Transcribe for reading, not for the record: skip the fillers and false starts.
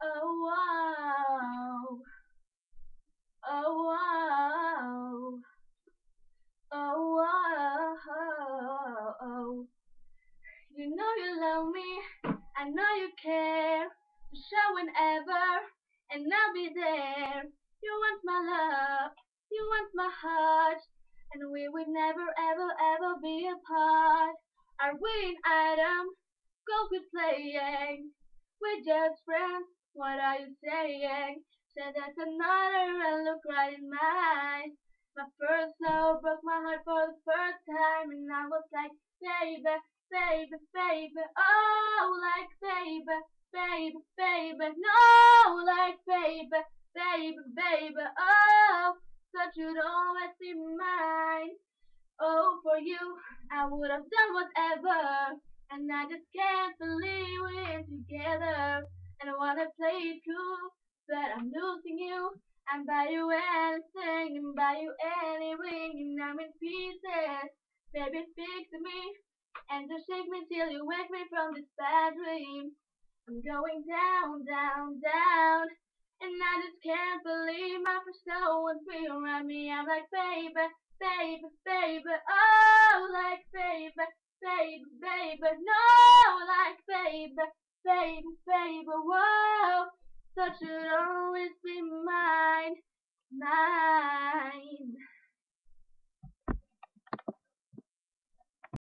Oh wow, oh wow, oh wow. You know you love me, I know you care. To show whenever, and I'll be there. You want my love, you want my heart, and we would never ever ever be apart. Are we an item? Go quit playing. We're just friends. What are you saying? Said that's another and look right in my eyes. My first love broke my heart for the first time, and I was like, baby, baby, baby, oh, like baby, baby, baby, no, like baby, baby, baby, oh, thought you'd always be mine. Oh, for you, I would have done whatever, and I just can't believe we're together. And I wanna play it cool, but I'm losing you. And buy you anything, and buy you any ring, and I'm in pieces. Baby, speak to me, and just shake me till you wake me from this bad dream. I'm going down, down, down. And I just can't believe my first no one's real around me. I'm like, baby, baby, baby, oh, like baby, baby, baby, no, like baby, baby, baby, whoa, that should always be mine, mine.